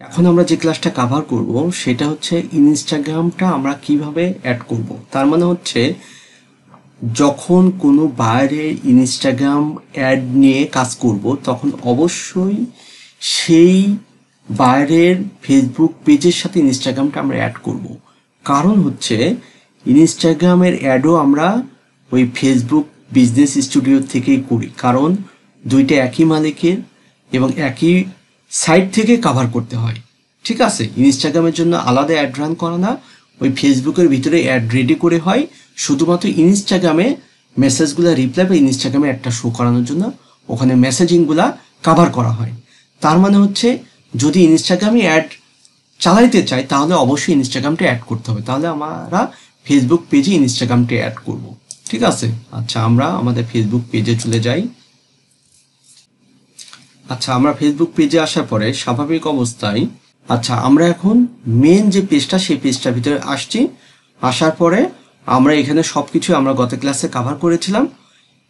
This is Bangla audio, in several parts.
এখন আমরা যে ক্লাসটা কভার করব সেটা হচ্ছে ইনস্টাগ্রামটা আমরা কিভাবে অ্যাড করব। তার মানে হচ্ছে যখন কোনো বাইরে ইনস্টাগ্রাম অ্যাড নিয়ে কাজ করব তখন অবশ্যই সেই বাইরের ফেসবুক পেজের সাথে ইনস্টাগ্রামটা আমরা অ্যাড করব। কারণ হচ্ছে ইনস্টাগ্রামের অ্যাডও আমরা ওই ফেসবুক বিজনেস স্টুডিও থেকেই করি, কারণ দুইটা একই মালিকের এবং একই সাইট থেকে কভার করতে হয়। ঠিক আছে, ইনস্টাগ্রামের জন্য আলাদা অ্যাড রান করা না, ওই ফেসবুকের ভিতরে অ্যাড রেডি করে হয় শুধুমাত্র ইনস্টাগ্রামে মেসেজগুলো রিপ্লাই বা ইনস্টাগ্রামে একটা শো করানোর জন্য ওখানে মেসেজিংগুলা কভার করা হয়। তার মানে হচ্ছে যদি ইনস্টাগ্রামে অ্যাড চালাইতে চাই তাহলে অবশ্যই ইনস্টাগ্রামটা অ্যাড করতে হবে, তাহলে আমরা ফেসবুক পেজে ইনস্টাগ্রামটা অ্যাড করব। ঠিক আছে, আচ্ছা আমরা আমাদের ফেসবুক পেজে চলে যাই। আচ্ছা আমরা ফেসবুক পেজে আসার পরে স্বাভাবিক অবস্থায় আমরা এখন মেন যে পেজটা সেই পেজটার ভিতরে আসছি। আসার পরে আমরা এখানে সব কিছু আমরা গত ক্লাসে কভার করেছিলাম।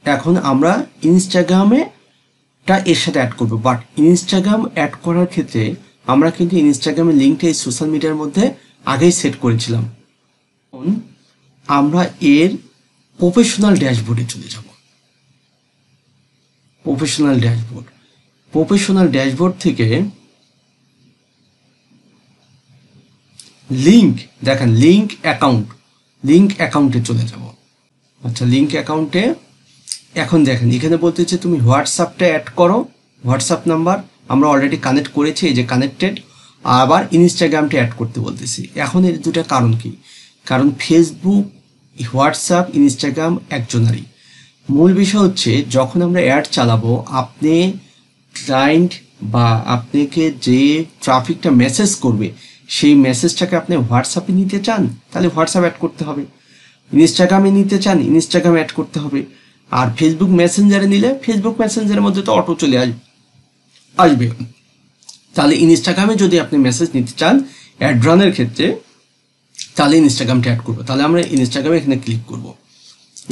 এখন আমরা ইনস্টাগ্রামেটা এর সাথে অ্যাড করবো, বাট ইনস্টাগ্রাম অ্যাড করার ক্ষেত্রে আমরা কিন্তু ইনস্টাগ্রামের লিঙ্কটা এই সোশ্যাল মিডিয়ার মধ্যে আগেই সেট করেছিলাম। এখন আমরা এর প্রফেশনাল ড্যাশবোর্ডে চলে যাব। প্রফেশনাল ড্যাশবোর্ড থেকে লিঙ্ক দেখেন, লিঙ্ক অ্যাকাউন্টে চলে যাব। আচ্ছা লিঙ্ক অ্যাকাউন্টে এখন দেখেন এখানে বলতেছে তুমি হোয়াটসঅ্যাপটা অ্যাড করো, হোয়াটসঅ্যাপ নাম্বার আমরা অলরেডি কানেক্ট করেছি, এই যে কানেক্টেড। আবার ইনস্টাগ্রামটা অ্যাড করতে বলতেছি। এখন এর দুটা কারণ কি? কারণ ফেসবুক, হোয়াটসঅ্যাপ, ইনস্টাগ্রাম একজনারই। মূল বিষয় হচ্ছে যখন আমরা অ্যাড চালাবো, আপনি ক্লায়েন্ট বা আপনাকে যে ট্রাফিকটা মেসেজ করবে সেই মেসেজটাকে আপনি হোয়াটসঅ্যাপে নিতে চান তাহলে হোয়াটসঅ্যাপ অ্যাড করতে হবে, ইনস্টাগ্রামে নিতে চান ইনস্টাগ্রামে অ্যাড করতে হবে, আর ফেসবুক মেসেঞ্জারে নিলে ফেসবুক মেসেঞ্জারের মধ্যে তো অটো চলে আসবে। তাহলে ইনস্টাগ্রামে যদি আপনি মেসেজ নিতে চান অ্যাড রানের ক্ষেত্রে তাহলে ইনস্টাগ্রামটা অ্যাড করবো। তাহলে আমরা ইনস্টাগ্রামে এখানে ক্লিক করব।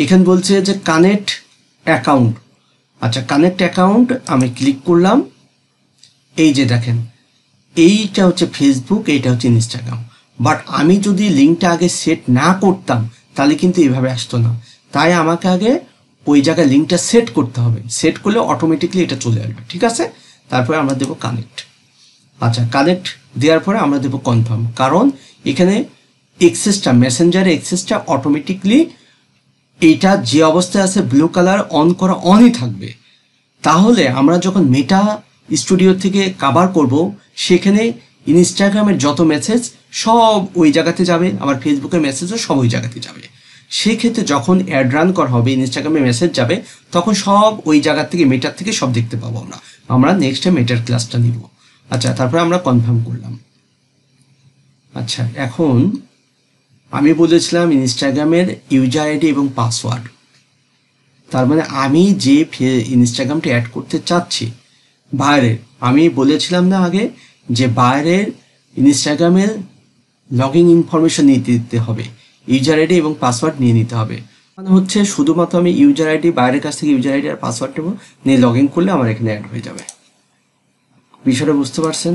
এখানে বলছে যে কানেক্ট অ্যাকাউন্ট। আচ্ছা কানেক্ট অ্যাকাউন্ট আমি ক্লিক করলাম। এই যে দেখেন এইটা হচ্ছে ফেসবুক, এইটা হচ্ছে ইনস্টাগ্রাম। বাট আমি যদি লিঙ্কটা আগে সেট না করতাম তাহলে কিন্তু এইভাবে আসতো না। তাই আমাকে আগে ওই জায়গায় লিঙ্কটা সেট করতে হবে, সেট করলে অটোমেটিকলি এটা চলে আসবে। ঠিক আছে, তারপরে আমরা দেবো কানেক্ট। আচ্ছা কানেক্ট দেওয়ার পরে আমরা দেবো কনফার্ম, কারণ এখানে এক্সেসটা মেসেঞ্জারে এক্সেসটা অটোমেটিকলি এইটা যে অবস্থায় আছে ব্লু কালার অন করা অনই থাকবে। তাহলে আমরা যখন মেটা স্টুডিও থেকে কভার করব সেখানে ইনস্টাগ্রামের যত মেসেজ সব ওই জায়গাতে যাবে, আবার ফেসবুকের মেসেজও সব ওই জায়গাতে যাবে। সেক্ষেত্রে যখন অ্যাড রান করা হবে ইনস্টাগ্রামে মেসেজ যাবে তখন সব ওই জায়গা থেকে মেটার থেকে সব দেখতে পাবো আমরা নেক্সটে মেটার ক্লাসটা নিব। আচ্ছা তারপরে আমরা কনফার্ম করলাম। আচ্ছা এখন আমি বলেছিলাম ইনস্টাগ্রামের ইউজার আইডি এবং পাসওয়ার্ড। তার মানে আমি যে ইনস্টাগ্রামটা অ্যাড করতে চাচ্ছি বাইরের, আমি বলেছিলাম না আগে যে বাইরের ইনস্টাগ্রামের লগ ইন ইনফরমেশন নিয়ে দিতে হবে, ইউজার আইডি এবং পাসওয়ার্ড নিয়ে নিতে হবে। মানে হচ্ছে শুধুমাত্র আমি ইউজার আইডি বাইরের কাছ থেকে ইউজার আইডি আর পাসওয়ার্ড নেব, নিয়ে লগ ইন করলে আমার এখানে অ্যাড হয়ে যাবে। বিষয়টা বুঝতে পারছেন?